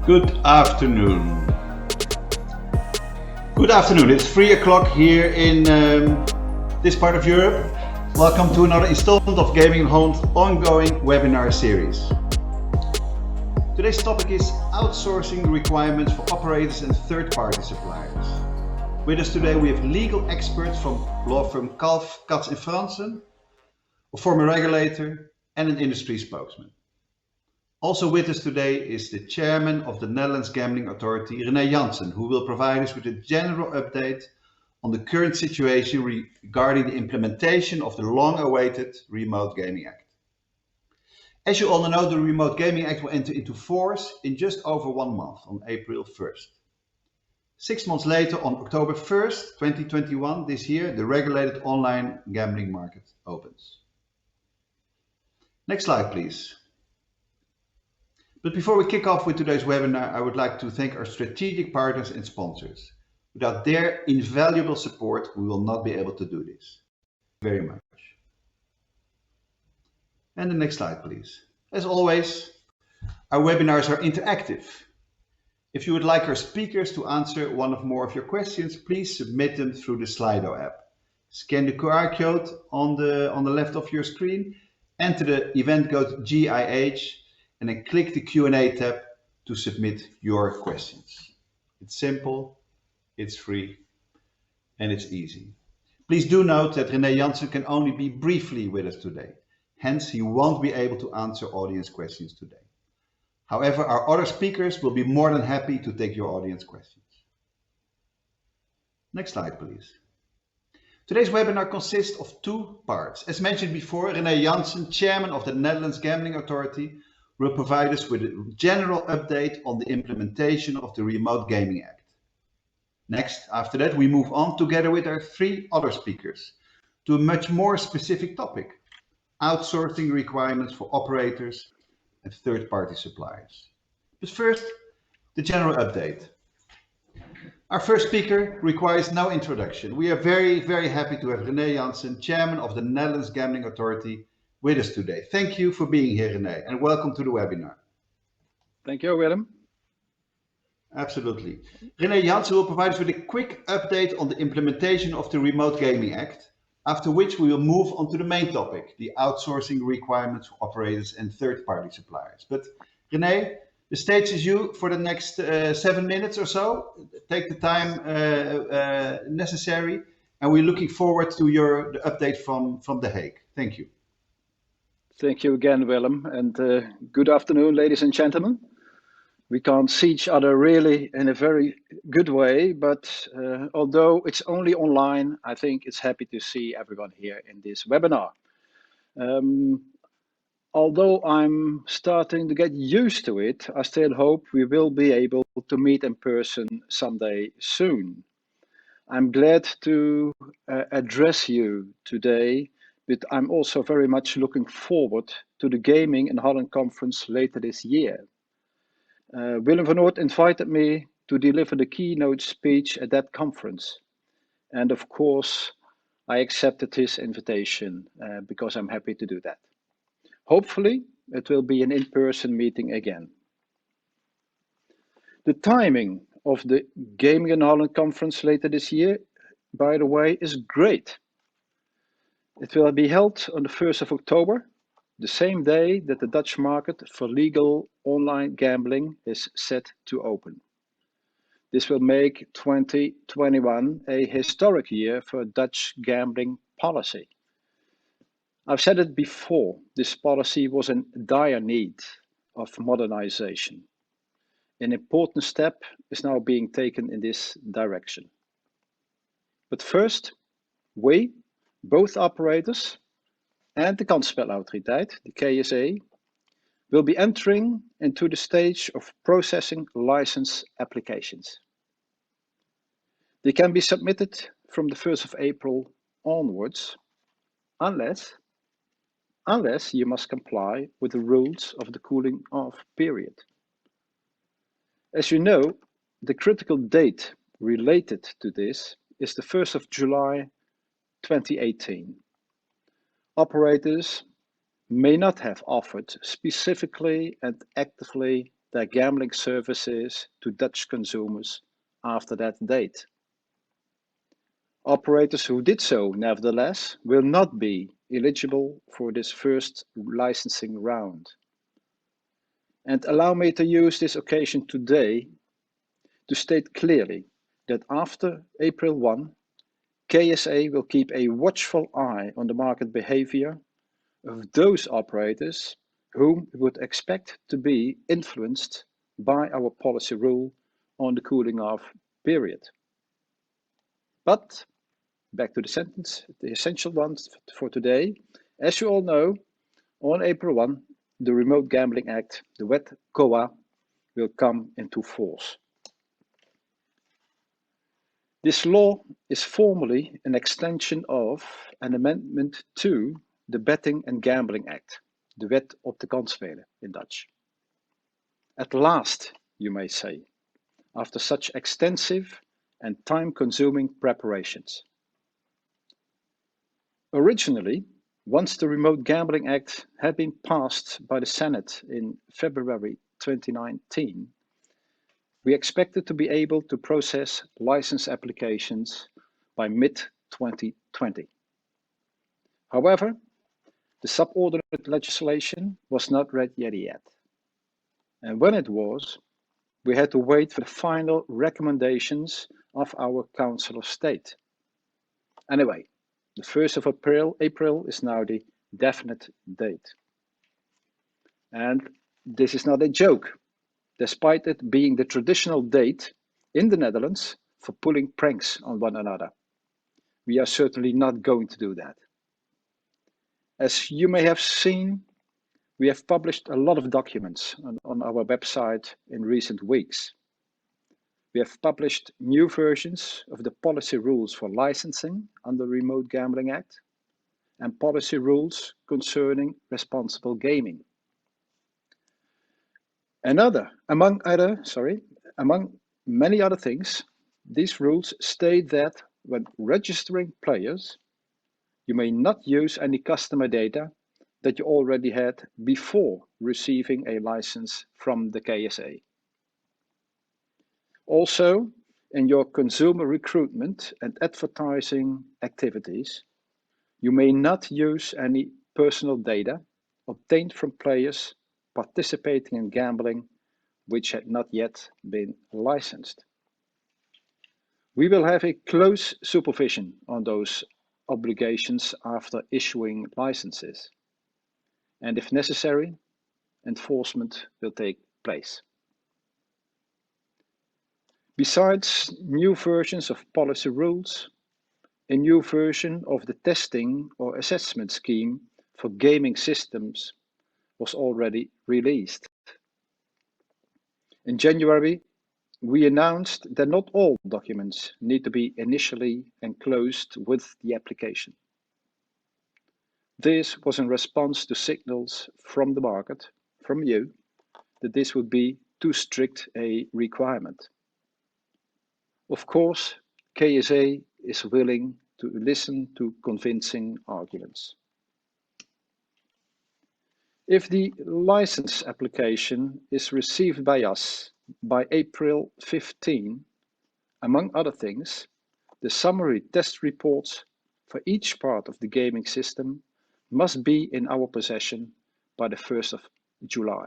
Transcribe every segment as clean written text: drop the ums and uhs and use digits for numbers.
Good afternoon. Good afternoon. It's 3 o'clock here in this part of Europe. Welcome to another installment of Gaming in Holland's ongoing webinar series. Today's topic is outsourcing requirements for operators and third-party suppliers. With us today we have legal experts from law firm Kalff, Katz and Franssen, a former regulator and an industry spokesman. Also with us today is the chairman of the Netherlands Gambling Authority, René Jansen, who will provide us with a general update on the current situation regarding the implementation of the long-awaited Remote Gaming Act. As you all know, the Remote Gaming Act will enter into force in just over 1 month, on April 1st. 6 months later, on October 1st, 2021, this year, the regulated online gambling market opens. Next slide, please. But before we kick off with today's webinar, I would like to thank our strategic partners and sponsors. Without their invaluable support, we will not be able to do this. Very much. And the next slide, please. As always, our webinars are interactive. If you would like our speakers to answer one or more of your questions, please submit them through the Slido app. Scan the QR code on the left of your screen, enter the event code GIH, and then click the Q&A tab to submit your questions. It's simple, it's free, and it's easy. Please do note that René Jansen can only be briefly with us today. Hence, he won't be able to answer audience questions today. However, our other speakers will be more than happy to take your audience questions. Next slide, please. Today's webinar consists of 2 parts. As mentioned before, René Jansen, chairman of the Netherlands Gambling Authority, will provide us with a general update on the implementation of the Remote Gaming Act. Next, after that, we move on together with our 3 other speakers to a much more specific topic: outsourcing requirements for operators and third-party suppliers. But first, the general update. Our first speaker requires no introduction. We are very, very happy to have René Jansen, chairman of the Netherlands Gambling Authority, with us today. Thank you for being here, René, and welcome to the webinar. Thank you, Willem. Absolutely. René Jansen will provide us with a quick update on the implementation of the Remote Gaming Act, after which we will move on to the main topic, the outsourcing requirements for operators and third-party suppliers. But René, the stage is you for the next 7 minutes or so. Take the time necessary, and we're looking forward to the update from The Hague. Thank you. Thank you again, Willem, and good afternoon, ladies and gentlemen. We can't see each other really in a very good way, but although it's only online, I think it's happy to see everyone here in this webinar. Although I'm starting to get used to it, I still hope we will be able to meet in person someday soon. I'm glad to address you today, but I'm also very much looking forward to the Gaming in Holland conference later this year. Willem van Oort invited me to deliver the keynote speech at that conference. And of course, I accepted his invitation because I'm happy to do that. Hopefully, it will be an in-person meeting again. The timing of the Gaming in Holland conference later this year, by the way, is great. It will be held on the 1st of October, the same day that the Dutch market for legal online gambling is set to open. This will make 2021 a historic year for Dutch gambling policy. I've said it before, this policy was in dire need of modernization. An important step is now being taken in this direction. But first, we, both operators and the Kansspelautoriteit, the KSA, will be entering into the stage of processing license applications. They can be submitted from the 1st of April onwards, unless you must comply with the rules of the cooling off period. As you know, the critical date related to this is the 1st of July 2018. Operators may not have offered specifically and actively their gambling services to Dutch consumers after that date. Operators who did so, nevertheless, will not be eligible for this first licensing round. And allow me to use this occasion today to state clearly that after April 1, KSA will keep a watchful eye on the market behavior of those operators whom we would expect to be influenced by our policy rule on the cooling off period. But back to the sentence, the essential ones for today. As you all know, on April 1, the Remote Gambling Act, the wet Goeij, will come into force. This law is formally an extension of an amendment to the Betting and Gambling Act, de wet op de kansspelen in Dutch. At last, you may say, after such extensive and time-consuming preparations. Originally, once the Remote Gambling Act had been passed by the Senate in February 2019, we expected to be able to process license applications by mid-2020. However, the subordinate legislation was not ready yet. And when it was, we had to wait for the final recommendations of our Council of State. Anyway, the 1st of April is now the definite date. And this is not a joke, despite it being the traditional date in the Netherlands for pulling pranks on one another. We are certainly not going to do that. As you may have seen, we have published a lot of documents on our website in recent weeks. We have published new versions of the policy rules for licensing under the Remote Gambling Act and policy rules concerning responsible gaming. Among many other things, these rules state that when registering players, you may not use any customer data that you already had before receiving a license from the KSA. Also, in your consumer recruitment and advertising activities, you may not use any personal data obtained from players participating in gambling which had not yet been licensed. We will have a close supervision on those obligations after issuing licenses, and if necessary, enforcement will take place. Besides new versions of policy rules, a new version of the testing or assessment scheme for gaming systems was already released. In January, we announced that not all documents need to be initially enclosed with the application. This was in response to signals from the market, from you, that this would be too strict a requirement. Of course, KSA is willing to listen to convincing arguments. If the license application is received by us by April 15, among other things, the summary test reports for each part of the gaming system must be in our possession by the 1st of July.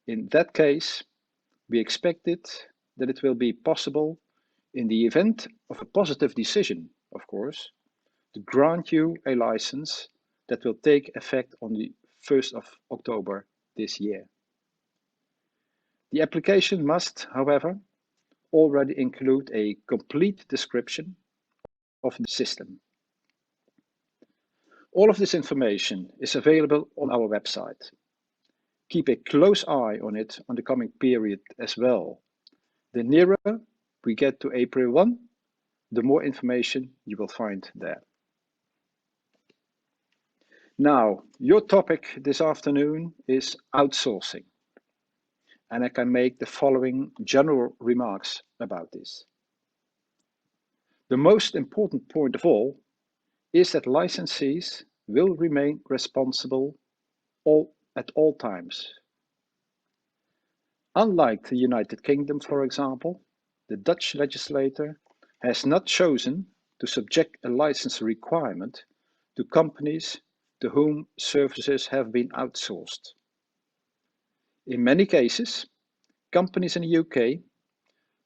In that case, we expected that it will be possible, in the event of a positive decision, of course, to grant you a license that will take effect on the 1st of October this year. The application must, however, already include a complete description of the system. All of this information is available on our website. Keep a close eye on it on the coming period as well. The nearer we get to April 1, the more information you will find there. Now, your topic this afternoon is outsourcing, and I can make the following general remarks about this. The most important point of all is that licensees will remain responsible at all times. Unlike the United Kingdom, for example, the Dutch legislator has not chosen to subject a license requirement to companies to whom services have been outsourced. In many cases, companies in the UK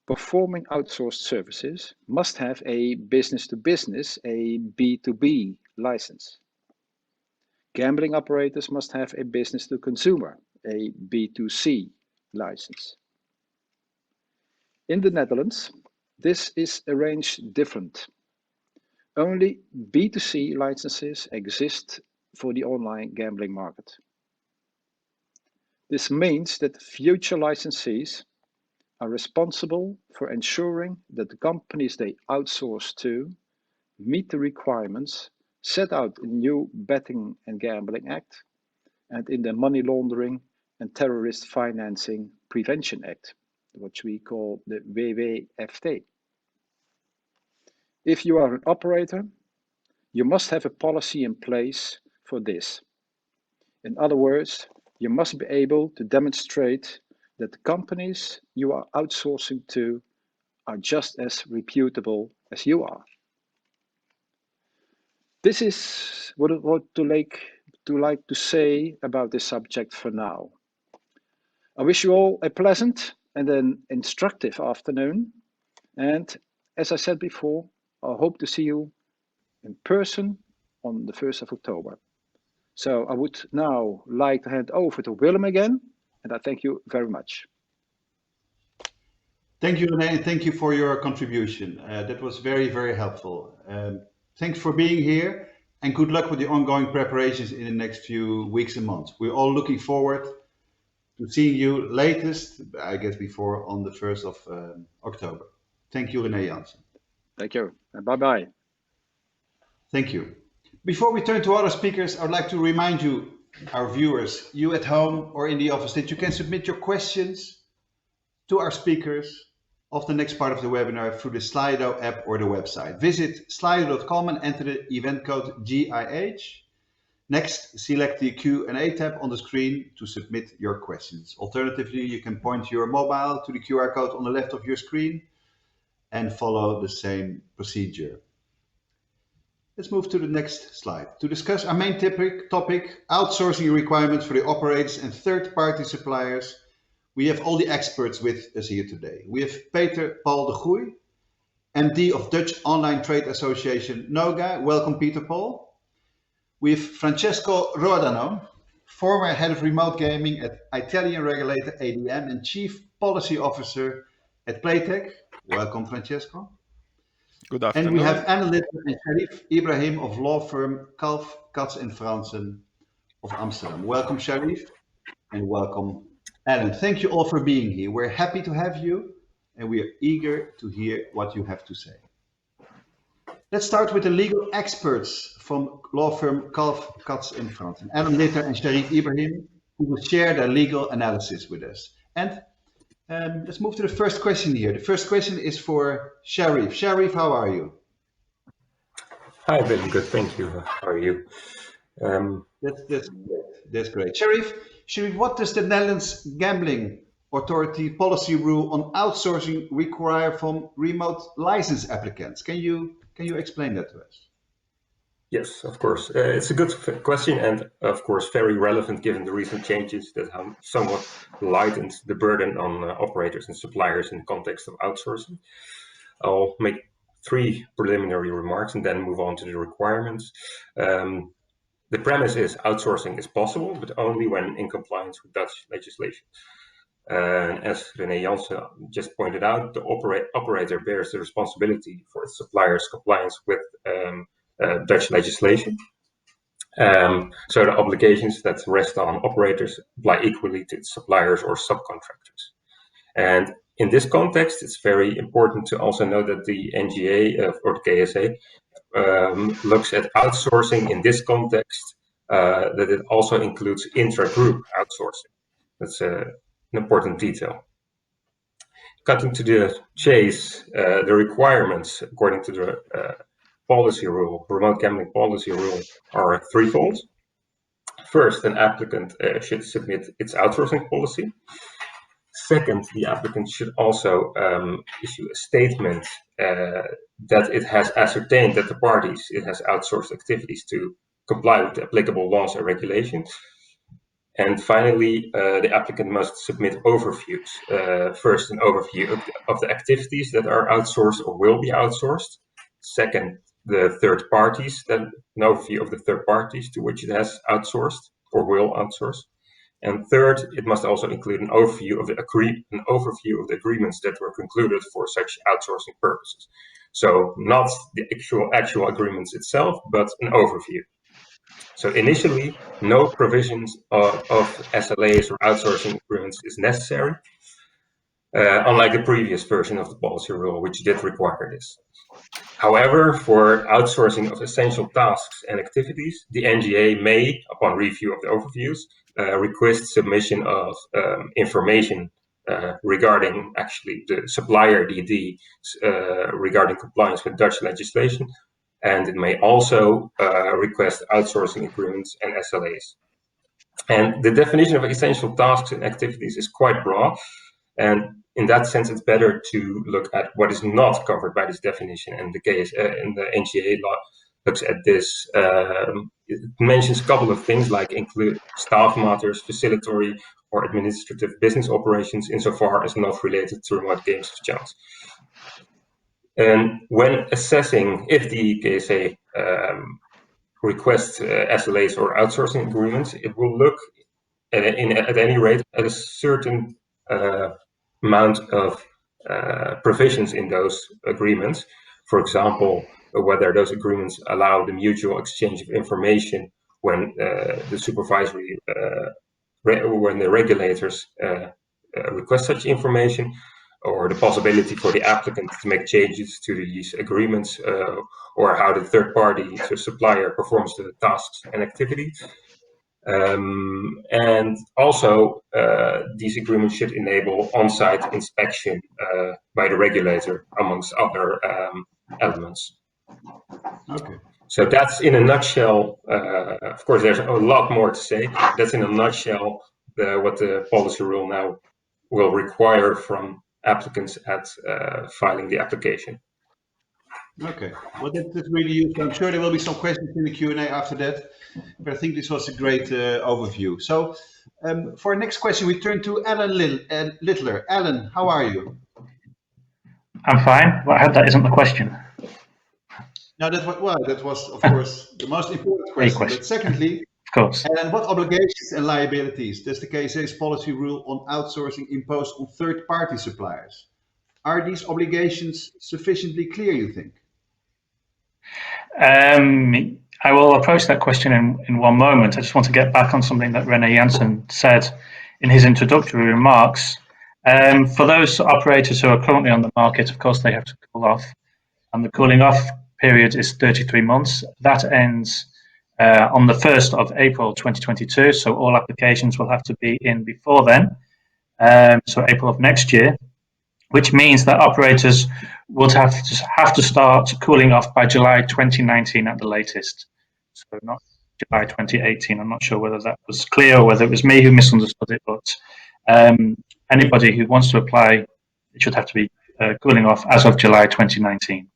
performing outsourced services must have a business-to-business, a B2B license. Gambling operators must have a business-to-consumer, a B2C license. In the Netherlands, this is arranged different. Only B2C licenses exist for the online gambling market. This means that future licensees are responsible for ensuring that the companies they outsource to meet the requirements set out in the new Betting and Gambling Act and in the Money Laundering and Terrorist Financing Prevention Act, which we call the WWFT. If you are an operator, you must have a policy in place for this. In other words, you must be able to demonstrate that the companies you are outsourcing to are just as reputable as you are. This is what I would like to say about this subject for now. I wish you all a pleasant and an instructive afternoon. And as I said before, I hope to see you in person on the 1st of October. So I would now like to hand over to Willem again, and I thank you very much. Thank you, René, and thank you for your contribution. That was very, very helpful. Thanks for being here, and good luck with the ongoing preparations in the next few weeks and months. We're all looking forward to seeing you latest, I guess, before on the 1st of October. Thank you, René Jansen. Thank you, and bye-bye. Thank you. Before we turn to other speakers, I would like to remind you, our viewers, you at home or in the office, that you can submit your questions to our speakers of the next part of the webinar through the Slido app or the website. Visit slido.com and enter the event code GIH. Next, select the Q&A tab on the screen to submit your questions. Alternatively, you can point your mobile to the QR code on the left of your screen and follow the same procedure. Let's move to the next slide. To discuss our main topic, outsourcing requirements for the operators and third-party suppliers, we have all the experts with us here today. We have Peter Paul de Goeij, MD of Dutch Online Trade Association NOGA. Welcome, Peter Paul. We have Francesco Rodano, former head of remote gaming at Italian regulator ADM and chief policy officer at Playtech. Welcome, Francesco. Good afternoon. And we have analyst and Sharif Ibrahim of law firm Kalff, Katz and Franssen of Amsterdam. Welcome, Sharif, and welcome, Alan. Thank you all for being here. We're happy to have you, and we are eager to hear what you have to say. Let's start with the legal experts from law firm Kalff, Katz and Franssen, Alan Litter and Sharif Ibrahim, who will share their legal analysis with us. And let's move to the first question here. The first question is for Sharif. Sharif, how are you? Hi, very good. Thank you. How are you? That's great. Sharif, what does the Netherlands Gambling Authority policy rule on outsourcing require from remote license applicants? Can you explain that to us? Yes, of course. It's a good question and, of course, very relevant given the recent changes that have somewhat lightened the burden on operators and suppliers in the context of outsourcing. I'll make 3 preliminary remarks and then move on to the requirements. The premise is outsourcing is possible, but only when in compliance with Dutch legislation. As René Jansen just pointed out, the operator bears the responsibility for its suppliers' compliance with Dutch legislation. So the obligations that rest on operators apply equally to its suppliers or subcontractors. And in this context, it's very important to also note that the NGA or the KSA looks at outsourcing in this context, that it also includes intra-group outsourcing. That's an important detail. Cutting to the chase, the requirements according to the policy rule, remote gambling policy rule, are threefold. First, an applicant should submit its outsourcing policy. Second, the applicant should also issue a statement that it has ascertained that the parties it has outsourced activities to comply with the applicable laws and regulations. And finally, the applicant must submit overviews. First, an overview of the activities that are outsourced or will be outsourced. Second, the third parties, an overview of the third parties to which it has outsourced or will outsource. And third, it must also include an overview of the agreements that were concluded for such outsourcing purposes. So not the actual agreements itself, but an overview. So initially, no provisions of SLAs or outsourcing agreements is necessary, unlike the previous version of the policy rule, which did require this. However, for outsourcing of essential tasks and activities, the NGA may, upon review of the overviews, request submission of information regarding actually the supplier DD regarding compliance with Dutch legislation. And it may also request outsourcing agreements and SLAs. And the definition of essential tasks and activities is quite broad. And in that sense, it's better to look at what is not covered by this definition. And the case in the NGA law looks at this. It mentions a couple of things like include staff matters, facilitatory or administrative business operations insofar as not related to remote games of chance. And when assessing if the KSA requests SLAs or outsourcing agreements, it will look at any rate at a certain amount of provisions in those agreements. For example, whether those agreements allow the mutual exchange of information when the supervisory, when the regulators request such information, or the possibility for the applicant to make changes to these agreements, or how the third party, so supplier, performs the tasks and activities. And also, these agreements should enable on-site inspection by the regulator, amongst other elements. Okay. So that's in a nutshell. Of course, there's a lot more to say. That's in a nutshell what the policy rule now will require from applicants at filing the application. Okay, well that's really useful. I'm sure there will be some questions in the Q&A after that, but I think this was a great overview. So for our next question, we turn to Alan Littler. Alan, how are you? I'm fine. Well, I hope that isn't the question. No, that was of course the most important question. But secondly, of course, and what obligations and liabilities does the KSA's policy rule on outsourcing impose on third-party suppliers? Are these obligations sufficiently clear, you think? I will approach that question in one moment. I just want to get back on something that René Jansen said in his introductory remarks. For those operators who are currently on the market, of course, they have to cool off. And the cooling off period is 33 months. That ends on the 1st of April 2022. So all applications will have to be in before then. So April of next year, which means that operators would have to start cooling off by July 2019 at the latest. So not July 2018. I'm not sure whether that was clear or whether it was me who misunderstood it, but anybody who wants to apply, it should have to be cooling off as of July 2019.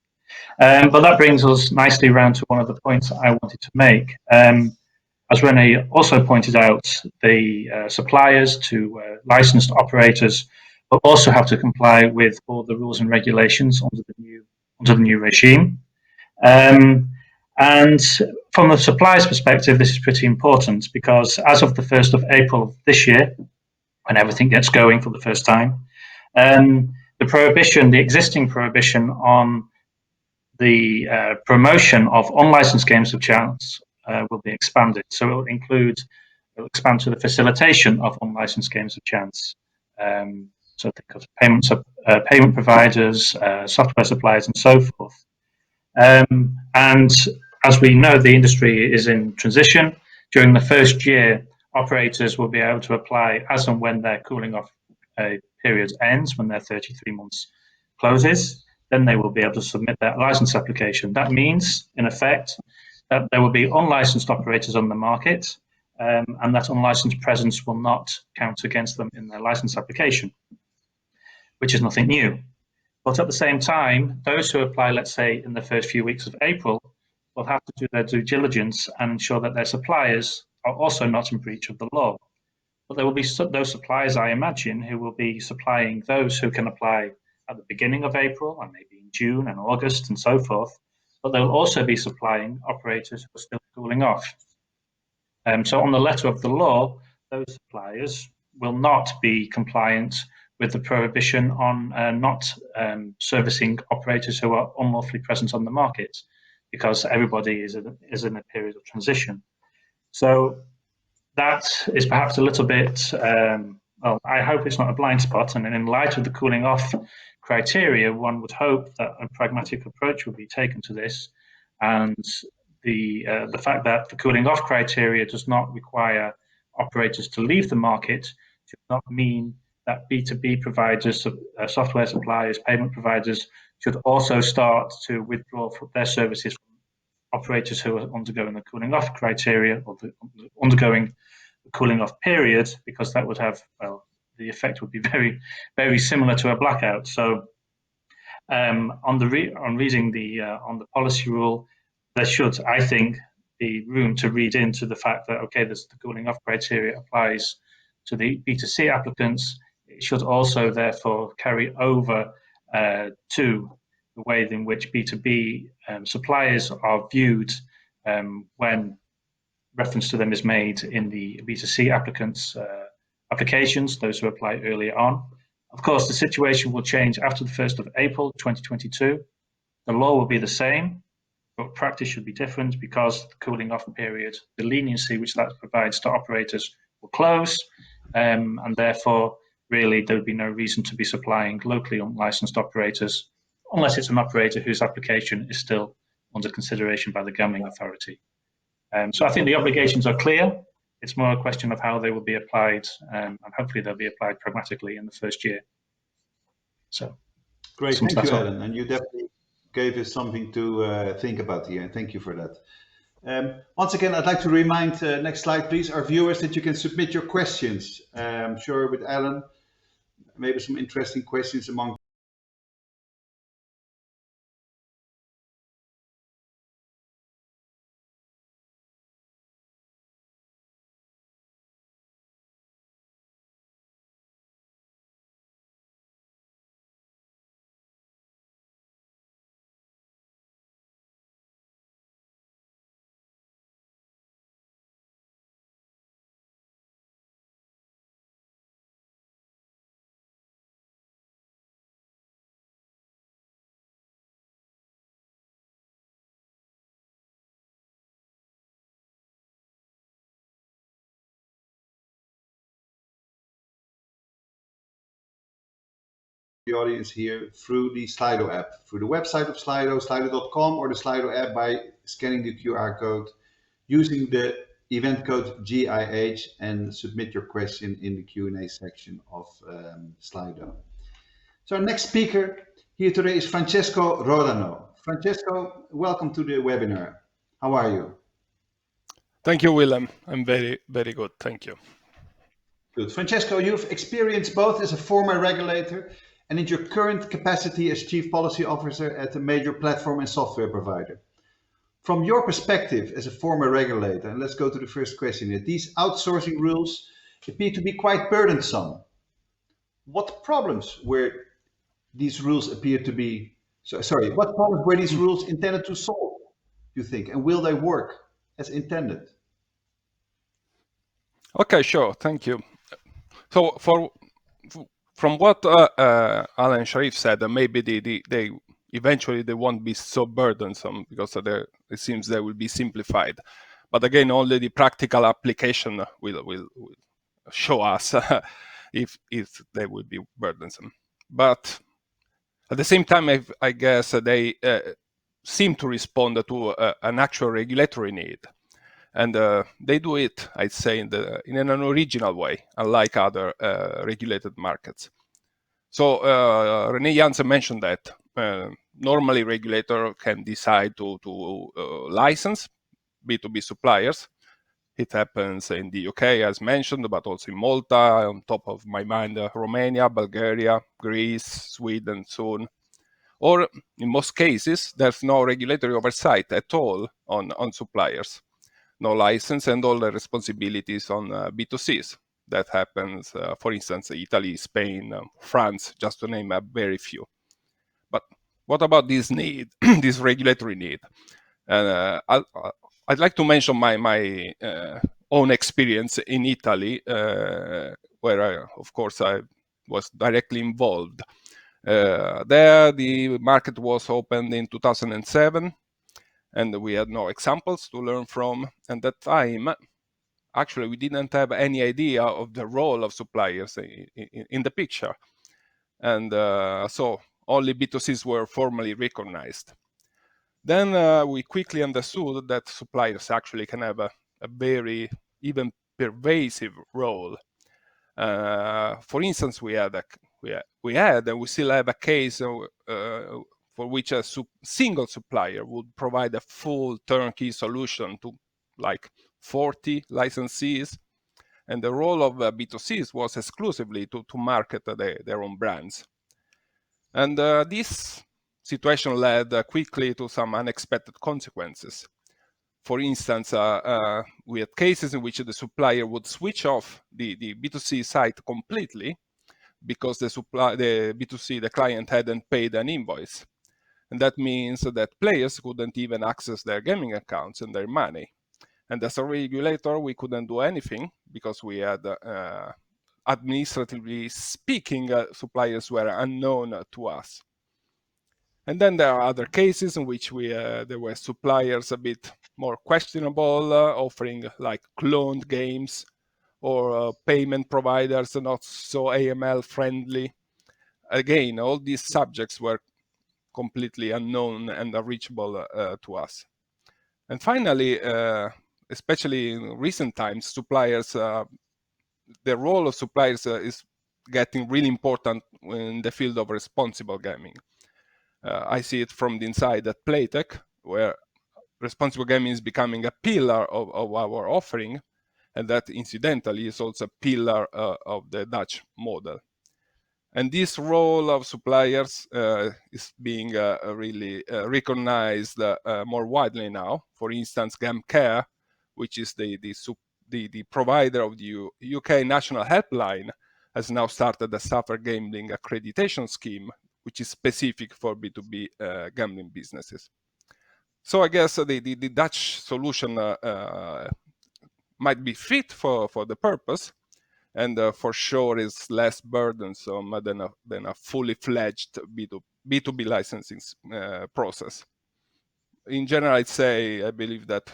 But that brings us nicely around to one of the points I wanted to make. As René also pointed out, the suppliers to licensed operators will also have to comply with all the rules and regulations under the new regime. And from the supplier's perspective, this is pretty important because as of the 1st of April of this year, when everything gets going for the first time, the existing prohibition on the promotion of unlicensed games of chance will be expanded. So it will expand to the facilitation of unlicensed games of chance. So think of payment providers, software suppliers, and so forth. And as we know, the industry is in transition. During the first year, operators will be able to apply as and when their cooling off period ends, when their 33 months closes. Then they will be able to submit their license application. That means, in effect, that there will be unlicensed operators on the market, and that unlicensed presence will not count against them in their license application. which is nothing new. But at the same time, those who apply, let's say, in the first few weeks of April, will have to do their due diligence and ensure that their suppliers are also not in breach of the law. But there will be those suppliers, I imagine, who will be supplying those who can apply at the beginning of April and maybe in June and August and so forth. But they will also be supplying operators who are still cooling off. So on the letter of the law, those suppliers will not be compliant with the prohibition on not servicing operators who are unlawfully present on the market, because everybody is in a period of transition. So that is perhaps a little bit, well, I hope it's not a blind spot. And in light of the cooling off criteria, one would hope that a pragmatic approach would be taken to this. And the fact that the cooling off criteria does not require operators to leave the market should not mean that B2B providers, software suppliers, payment providers should also start to withdraw their services from operators who are undergoing the cooling off criteria or undergoing the cooling off period, because that would have, well, the effect would be very, very similar to a blackout. So on reading on the policy rule, there should, I think, be room to read into the fact that, okay, the cooling off criteria applies to the B2C applicants. It should also therefore carry over to the way in which B2B suppliers are viewed when reference to them is made in the B2C applicants' applications, those who apply earlier on. Of course, the situation will change after the 1st of April 2022. The law will be the same, but practice should be different because the cooling off period, the leniency which that provides to operators, will close, and therefore, really, there would be no reason to be supplying locally unlicensed operators, unless it's an operator whose application is still under consideration by the gambling authority. So I think the obligations are clear. It's more a question of how they will be applied, and hopefully they'll be applied pragmatically in the first year. So, great, thank you, Alan. And you definitely gave us something to think about here, and thank you for that. Once again, I'd like to remind, next slide please, our viewers that you can submit your questions. I'm sure with Alan, maybe some interesting questions among the audience here through the Slido app, through the website of Slido, slido.com, or the Slido app by scanning the QR code, using the event code GIH, and submit your question in the Q&A section of Slido. So our next speaker here today is Francesco Rodano. Francesco, welcome to the webinar. How are you? Thank you, Willem. I'm very, very good. Thank you. Good. Francesco, you've experienced both as a former regulator and in your current capacity as Chief Policy Officer at a major platform and software provider. From your perspective as a former regulator, and let's go to the first question here, these outsourcing rules appear to be quite burdensome. What problems were these rules intended to solve, you think, and will they work as intended? Okay, sure. Thank you. So from what Alan and Sharif said, maybe they eventually they won't be so burdensome because it seems they will be simplified. But again, only the practical application will show us if they will be burdensome. But at the same time, I guess they seem to respond to an actual regulatory need. And they do it, I'd say, in an original way, unlike other regulated markets. So René Jansen mentioned that normally regulator can decide to license B2B suppliers, It happens in the UK, as mentioned, but also in Malta, on top of my mind, Romania, Bulgaria, Greece, Sweden soon. Or in most cases, there's no regulatory oversight at all on suppliers. No license and all the responsibilities on B2Cs. That happens, for instance, Italy, Spain, France, just to name a very few. But what about this need, this regulatory need? I'd like to mention my own experience in Italy, where of course I was directly involved. There, the market was opened in 2007, and we had no examples to learn from. And that time, actually, we didn't have any idea of the role of suppliers in the picture. And so only B2Cs were formally recognized. Then we quickly understood that suppliers actually can have a very even pervasive role. For instance, we had and we still have a case for which a single supplier would provide a full turnkey solution to like 40 licensees, and the role of B2Cs was exclusively to market their own brands. And this situation led quickly to some unexpected consequences. For instance, we had cases in which the supplier would switch off the B2C site completely because the B2C, the client, hadn't paid an invoice. And that means that players couldn't even access their gaming accounts and their money. And as a regulator, we couldn't do anything because we had, administratively speaking, suppliers were unknown to us. And then there are other cases in which there were suppliers a bit more questionable, offering like cloned games, or payment providers not so AML friendly. Again, all these subjects were completely unknown and unreachable to us. And finally, especially in recent times, suppliers, the role of suppliers is getting really important in the field of responsible gaming. I see it from the inside at Playtech, where responsible gaming is becoming a pillar of our offering, and that incidentally is also a pillar of the Dutch model. And this role of suppliers is being really recognized more widely now. For instance, GamCare, which is the provider of the UK National Helpline, has now started a suffer gambling accreditation scheme, which is specific for B2B gambling businesses. So I guess the Dutch solution might be fit for the purpose, and for sure is less burdensome than a fully fledged B2B licensing process. In general, I believe that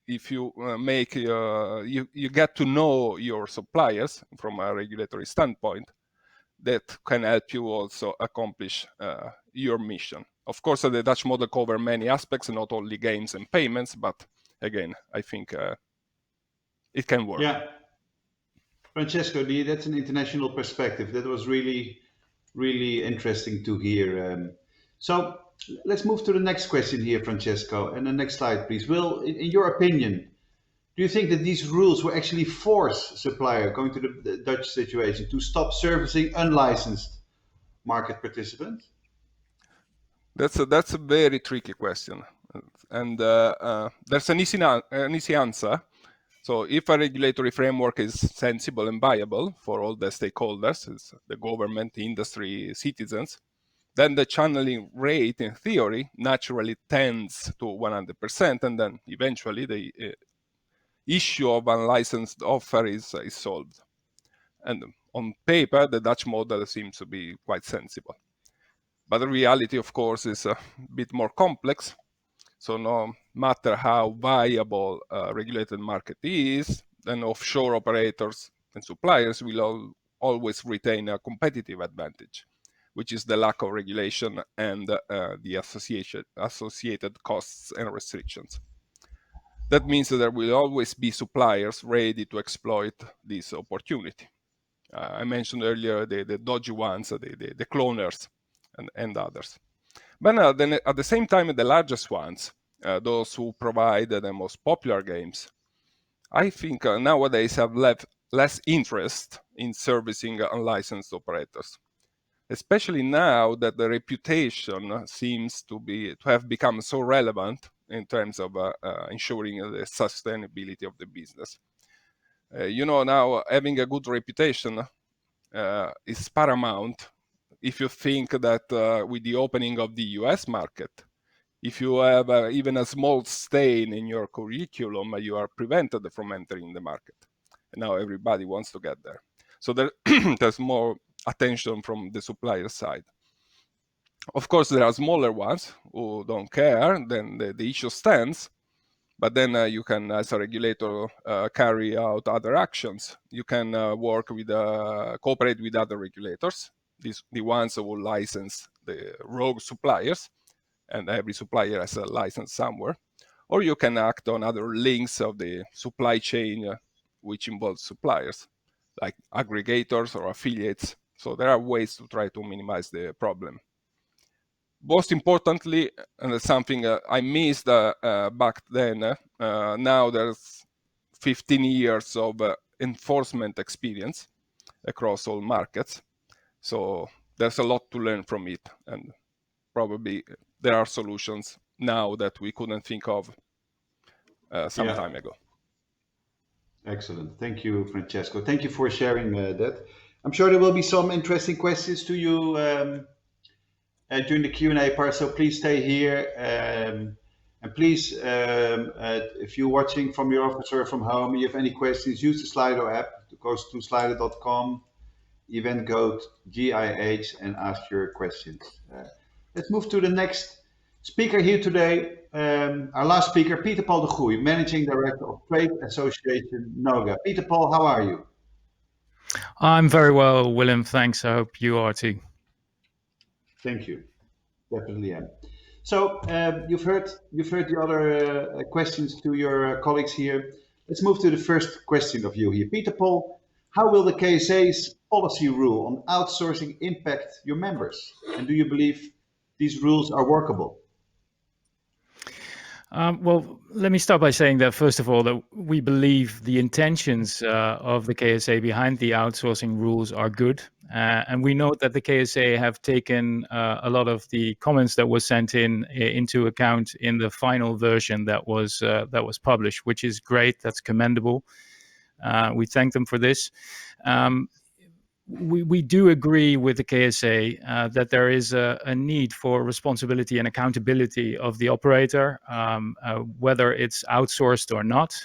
if you make you get to know your suppliers from a regulatory standpoint, that can help you also accomplish your mission. Of course, the Dutch model covers many aspects, not only games and payments, but again, I think it can work. Yeah. Francesco, that's an international perspective. That was really, really interesting to hear. So let's move to the next question here, Francesco. And the next slide, please. Will, in your opinion, do you think that these rules will actually force supplier, going to the Dutch situation, to stop servicing unlicensed market participants? That's a very tricky question, and there's an easy answer. So if a regulatory framework is sensible and viable for all the stakeholders, the government, the industry, citizens, then the channeling rate, in theory, naturally tends to 100%, and then eventually the issue of unlicensed offer is solved. And on paper, the Dutch model seems to be quite sensible. But the reality, of course, is a bit more complex. So no matter how viable a regulated market is, then offshore operators and suppliers will always retain a competitive advantage, which is the lack of regulation and the associated costs and restrictions. That means that there will always be suppliers ready to exploit this opportunity. I mentioned earlier the dodgy ones, the cloners, and others. But then at the same time, the largest ones, those who provide the most popular games, I think nowadays have less interest in servicing unlicensed operators, especially now that the reputation seems to have become so relevant in terms of ensuring the sustainability of the business. Now having a good reputation is paramount if you think that with the opening of the US market, if you have even a small stain in your curriculum, you are prevented from entering the market. And now everybody wants to get there. So there's more attention from the supplier side. Of course, there are smaller ones who don't care, then the issue stands, but then you can, as a regulator, carry out other actions. You can cooperate with other regulators, the ones who will license the rogue suppliers, and every supplier has a license somewhere. Or you can act on other links of the supply chain which involves suppliers, like aggregators or affiliates. So there are ways to try to minimize the problem. Most importantly, and it's something I missed back then, now there's 15 years of enforcement experience across all markets. So there's a lot to learn from it, and probably there are solutions now that we couldn't think of some time ago. Excellent. Thank you, Francesco. Thank you for sharing that. I'm sure there will be some interesting questions to you during the Q&A part, so please stay here. And please, if you're watching from your office or from home, you have any questions, use the Slido app. Go to slido.com, event code GIH, and ask your questions. Let's move to the next speaker here today. Our last speaker, Pieter Paul de Goeij, Managing Director of Trade Association NOGA. Pieter Paul, how are you? I'm very well, Willem. Thanks. I hope you are too. Thank you. Definitely am. So you've heard the other questions to your colleagues here. Let's move to the first question of you here, Pieter Paul. How will the KSA's policy rule on outsourcing impact your members? And do you believe these rules are workable? Well, let me start by saying that, first of all, that we believe the intentions of the KSA behind the outsourcing rules are good. And we note that the KSA have taken a lot of the comments that were sent into account in the final version that was published, which is great. That's commendable. We thank them for this. We do agree with the KSA that there is a need for responsibility and accountability of the operator, whether it's outsourced or not.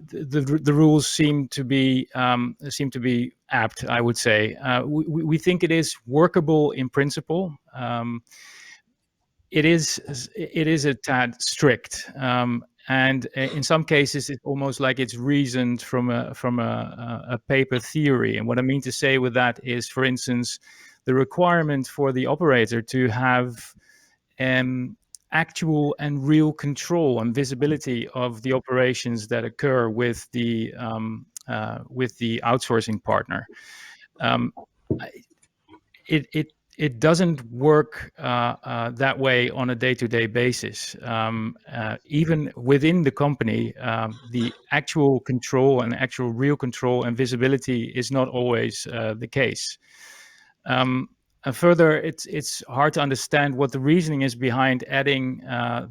The rules seem to be apt, I would say. We think it is workable in principle. It is a tad strict. And in some cases, it's almost like it's reasoned from a paper theory. And what I mean to say with that is, for instance, the requirement for the operator to have actual and real control and visibility of the operations that occur with the outsourcing partner. It doesn't work that way on a day-to-day basis. Even within the company, the actual control and actual real control and visibility is not always the case. Further, it's hard to understand what the reasoning is behind adding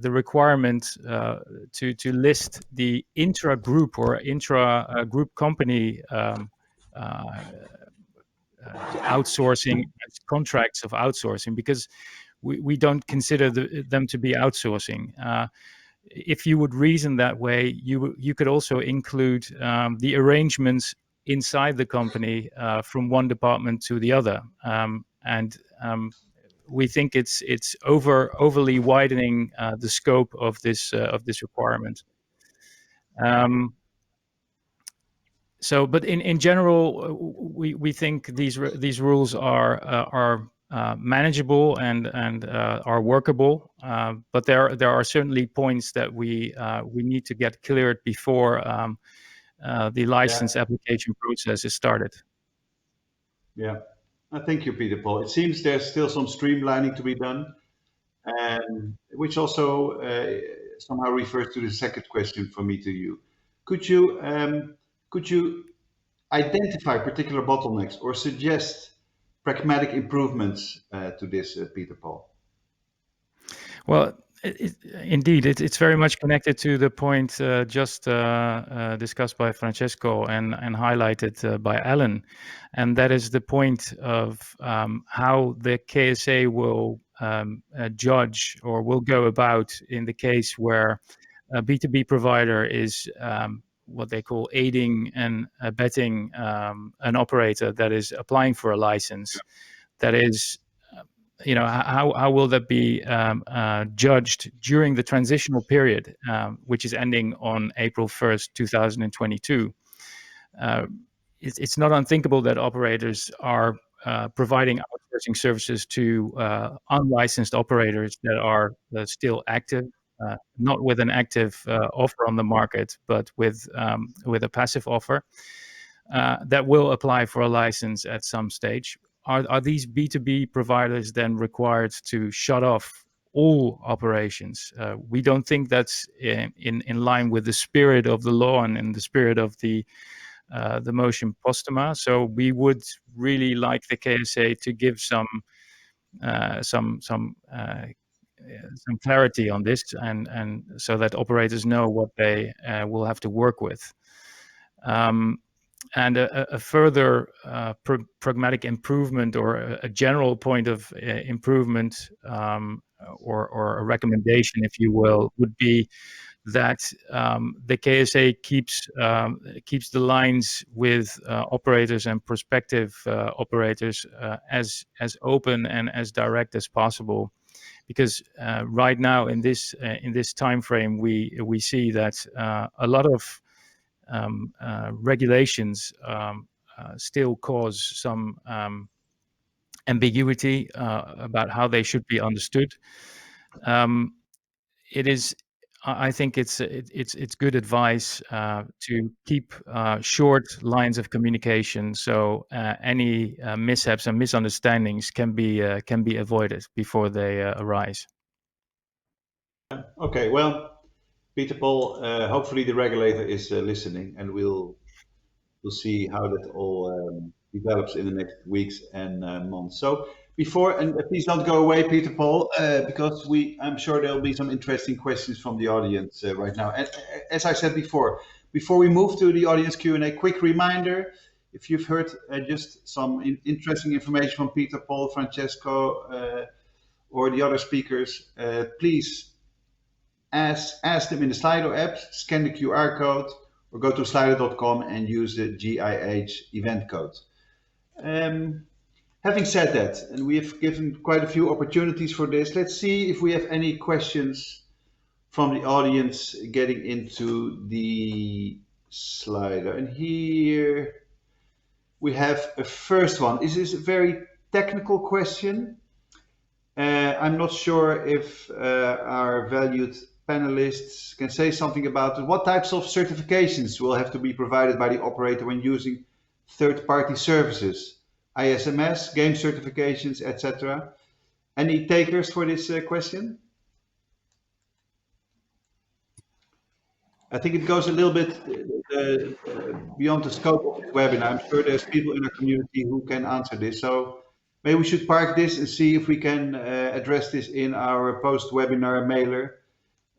the requirement to list the intra-group or intra-group company outsourcing contracts of outsourcing, because we don't consider them to be outsourcing. If you would reason that way, you could also include the arrangements inside the company from one department to the other, and we think it's overly widening the scope of this requirement. But in general, we think these rules are manageable and are workable. But there are certainly points that we need to get cleared before the license application process is started. Yeah, thank you, Pieter Paul. It seems there's still some streamlining to be done, which also somehow refers to the second question from me to you. Could you identify particular bottlenecks or suggest pragmatic improvements to this, Peter Paul? Well, indeed, it's very much connected to the point just discussed by Francesco and highlighted by Alan, and that is the point of how the KSA will judge or will go about in the case where a B2B provider is what they call aiding and abetting an operator that is applying for a license. That is, how will that be judged during the transitional period, which is ending on April 1st, 2022? It's not unthinkable that operators are providing outsourcing services to unlicensed operators that are still active, not with an active offer on the market, but with a passive offer that will apply for a license at some stage. Are these B2B providers then required to shut off all operations? We don't think that's in line with the spirit of the law and in the spirit of the motion postuma. So we would really like the KSA to give some clarity on this, and so that operators know what they will have to work with. And a further pragmatic improvement, or a general point of improvement, or a recommendation, if you will, would be that the KSA keeps the lines with operators and prospective operators as open and as direct as possible, because right now in this time frame we see that a lot of regulations still cause some ambiguity about how they should be understood. I think it's good advice to keep short lines of communication, so any mishaps and misunderstandings can be avoided before they arise. Okay, well, Peter Paul, hopefully the regulator is listening, and we'll see how that all develops in the next weeks and months. So please don't go away, Peter Paul, because I'm sure there'll be some interesting questions from the audience right now. And as I said before we move to the audience Q&A, quick reminder: if you've heard just some interesting information from Peter Paul, Francesco, or the other speakers, please ask them in the Slido app, scan the QR code, or go to slido.com and use the GIH event code. Having said that, and we have given quite a few opportunities for this, let's see if we have any questions from the audience getting into the Slido. And here we have a first one. This is a very technical question. I'm not sure if our valued panelists can say something about it. What types of certifications will have to be provided by the operator when using third-party services? ISMS, game certifications, etc. Any takers for this question? I think it goes a little bit beyond the scope of this webinar. I'm sure there's people in our community who can answer this. So maybe we should park this and see if we can address this in our post-webinar mailer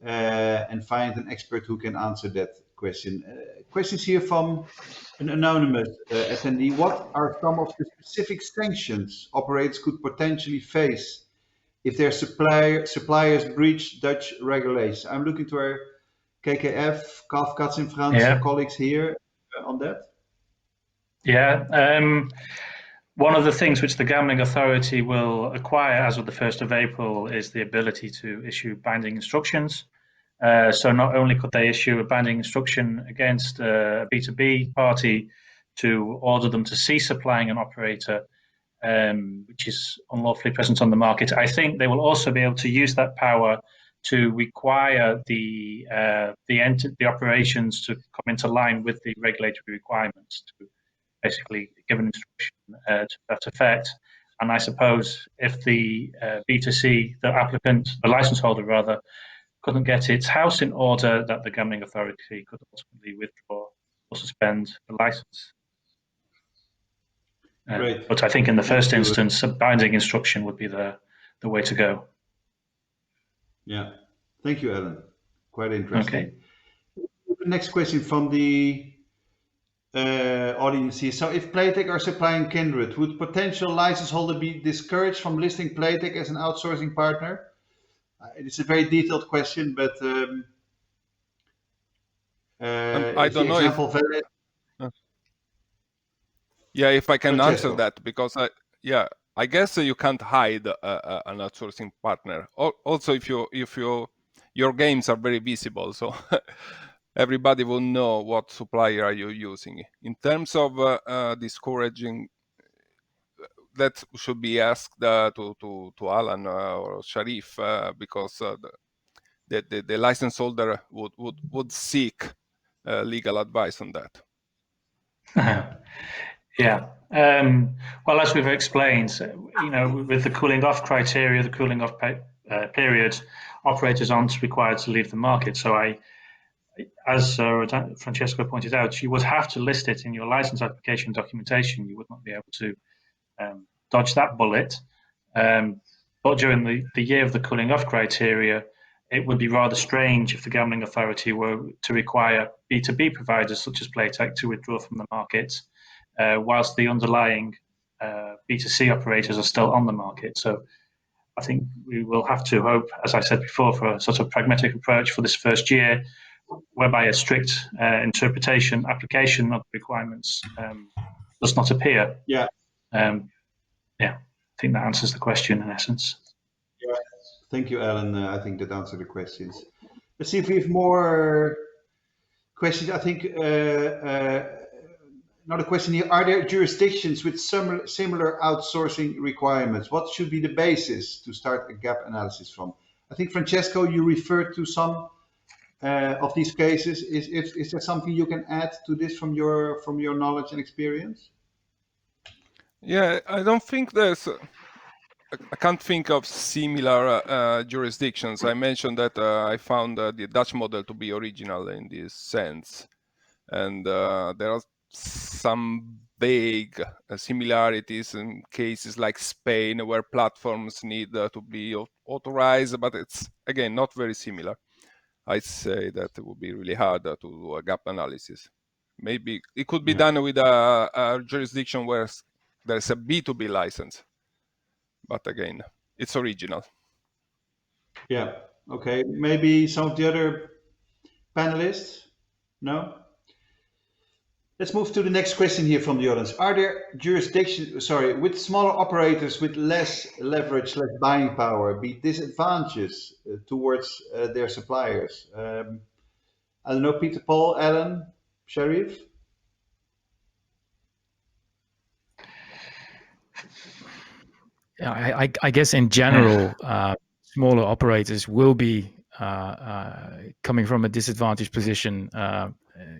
and find an expert who can answer that question. Questions here from an anonymous attendee. What are some of the specific sanctions operators could potentially face if their suppliers breach Dutch regulations? I'm looking to our KKF, Kalff, Katz and Franssen colleagues here on that. Yeah. One of the things which the Gambling Authority will acquire as of the 1st of April is the ability to issue binding instructions. So not only could they issue a binding instruction against a B2B party to order them to cease supplying an operator which is unlawfully present on the market, I think they will also be able to use that power to require the operations to come into line with the regulatory requirements, to basically give an instruction to that effect. And I suppose if the B2C, the applicant, the license holder rather, couldn't get its house in order, that the gambling authority could ultimately withdraw or suspend the license. Great. But I think in the Thank first you. instance, a binding instruction would be the way to go. Yeah. Thank you, Alan. Quite interesting. Okay. Next question from the audience here. So if Playtech are supplying Kindred, would potential license holder be discouraged from listing Playtech as an outsourcing partner? It's a very detailed question, but I don't know if if I can Francesco. answer that, because I guess you can't hide an outsourcing partner. Also, if your games are very visible, so everybody will know what supplier are you using. In terms of discouraging, that should be asked to Alan or Sharif, because the license holder would seek legal advice on that. Yeah. Well, as we've explained, with the cooling off criteria, the cooling off period, operators aren't required to leave the market. So as Francesco pointed out, you would have to list it in your license application documentation. You would not be able to dodge that bullet. But during the year of the cooling off criteria, it would be rather strange if the gambling authority were to require B2B providers such as Playtech to withdraw from the market, whilst the underlying B2C operators are still on the market. So I think we will have to hope, as I said before, for a sort of pragmatic approach for this first year, whereby a strict interpretation, application of requirements does not appear. Yeah. I think that answers the question in essence. Yeah. Thank you, Alan. I think that answered the questions. Let's see if we have more questions. I think another question here. Are there jurisdictions with similar outsourcing requirements? What should be the basis to start a gap analysis from? I think, Francesco, you referred to some of these cases. Is there something you can add to this from your knowledge and experience? Yeah, I don't think I can't think of similar jurisdictions. I mentioned that I found the Dutch model to be original in this sense, and there are some vague similarities in cases like Spain, where platforms need to be authorized, but it's again not very similar. I'd say that it would be really hard to do a gap analysis. Maybe it could be done with a jurisdiction where there's a B2B license, but again, it's original. Yeah. Okay. Maybe some of the other panelists? No? Let's move to the next question here from the audience. Are there jurisdictions, with smaller operators with less leverage, less buying power, be disadvantages towards their suppliers? I don't know, Peter, Paul, Alan, Sharif? I guess in general, smaller operators will be coming from a disadvantaged position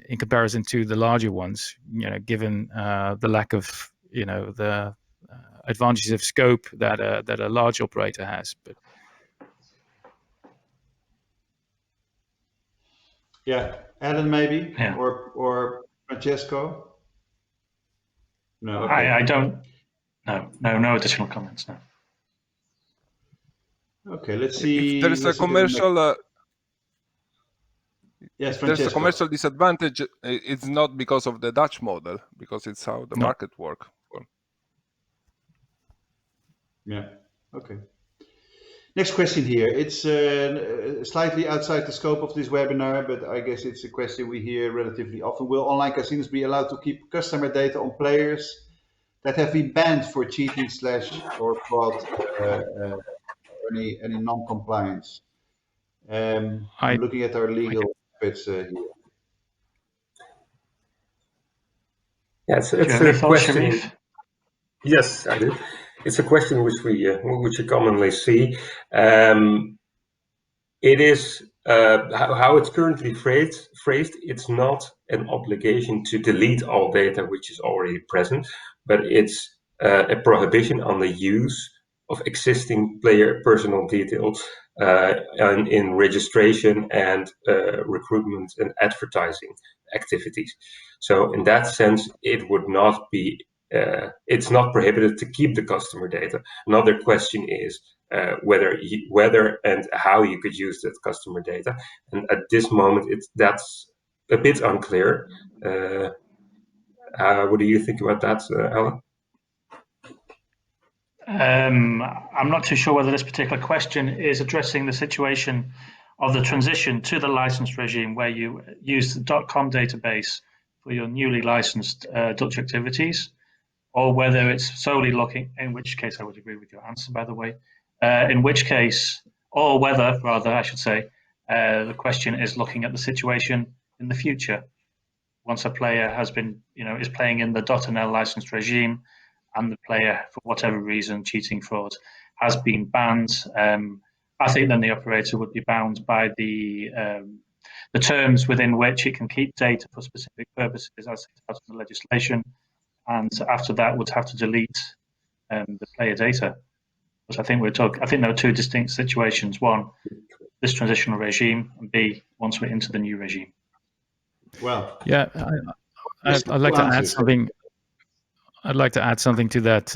in comparison to the larger ones. Given the lack of the advantages of scope that a large operator has. But yeah, Alan maybe, or Francesco. No, okay. I don't. No additional comments. No. Okay, let's see. If there is a commercial, yes, if there's a commercial disadvantage, it's not because of the Dutch model, because it's how the market works. Yeah. Okay. Next question here. It's slightly outside the scope of this webinar, but I guess it's a question we hear relatively often. Will online casinos be allowed to keep customer data on players that have been banned for cheating / or fraud or any non-compliance? I'm looking at our legal experts here. Yeah, it's a question. Sharif? Yes, I do. It's a question which we commonly see. It is how it's currently phrased. It's not an obligation to delete all data which is already present, but it's a prohibition on the use of existing player personal details and in registration and recruitment and advertising activities. So in that sense, it would not be, it's not prohibited to keep the customer data. Another question is whether and how you could use that customer data. And at this moment, that's a bit unclear. What do you think about that, Alan? I'm not too sure whether this particular question is addressing the situation of the transition to the licensed regime where you use the .com database for your newly licensed Dutch activities, or whether it's solely looking, in which case I would agree with your answer, by the way, in which case, or whether, rather, I should say, the question is looking at the situation in the future. Once a player has been, is playing in the .nl licensed regime, and the player, for whatever reason, cheating, fraud, has been banned, I think then the operator would be bound by the terms within which it can keep data for specific purposes as set out in the legislation, and after that would have to delete the player data. But I think there are two distinct situations: one, this transitional regime, and B, once we're into the new regime. Well, yeah, I'd like to add something. I'd like to add something to that.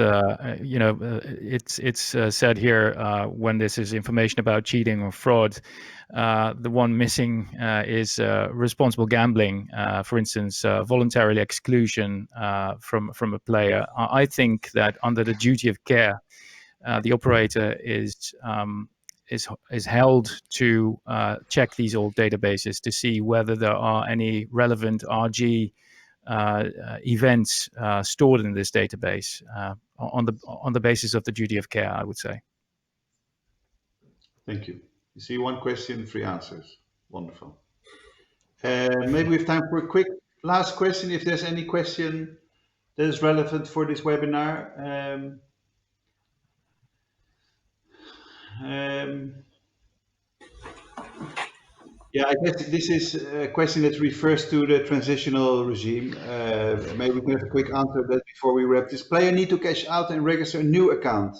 It's said here when this is information about cheating or fraud, the one missing is responsible gambling. For instance, voluntary exclusion from a player. I think that under the duty of care, the operator is held to check these old databases to see whether there are any relevant RG events stored in this database on the basis of the duty of care, I would say. Thank you. You see, one question, 3 answers. Wonderful. Maybe we have time for a quick last question, if there's any question that is relevant for this webinar. Yeah, I guess this is a question that refers to the transitional regime. Maybe we can have a quick answer to that before we wrap. Does player need to cash out and register a new account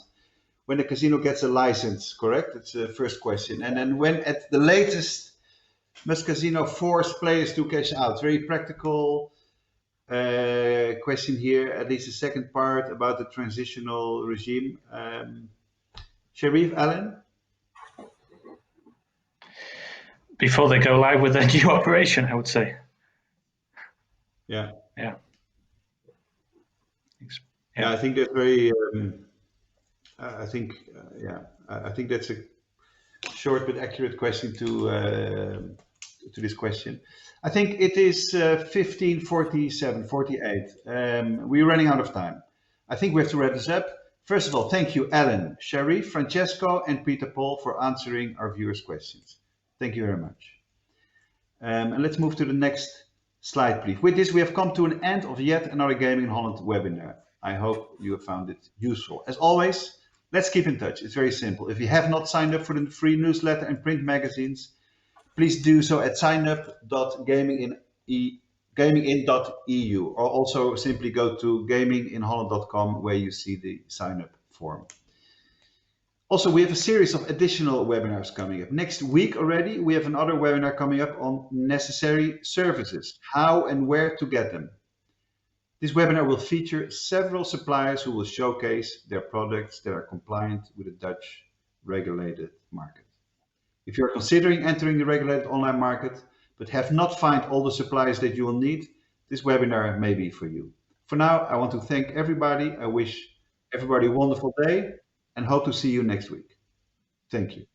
when the casino gets a license, correct? That's the first question. And then when at the latest must casino force players to cash out? Very practical question here, at least the second part about the transitional regime. Sharif, Alan? Before they go live with their new operation, I would say. Yeah. Yeah. Yeah, I think that's very. I think that's a short but accurate question to this question. I think it is 15:47, 48. We're running out of time. I think we have to wrap this up. First of all, thank you, Alan, Sharif, Francesco, and Peter Paul for answering our viewers' questions. Thank you very much. And let's move to the next slide, please. With this, we have come to an end of yet another Gaming in Holland webinar. I hope you have found it useful. As always, let's keep in touch. It's very simple. If you have not signed up for the free newsletter and print magazines, please do so at signup.gamingin.eu, or also simply go to gaminginholland.com where you see the sign up form. Also, we have a series of additional webinars coming up. Next week already, we have another webinar coming up on necessary services, how and where to get them. This webinar will feature several suppliers who will showcase their products that are compliant with the Dutch regulated market. If you're considering entering the regulated online market, but have not found all the suppliers that you will need, this webinar may be for you. For now, I want to thank everybody. I wish everybody a wonderful day and hope to see you next week. Thank you.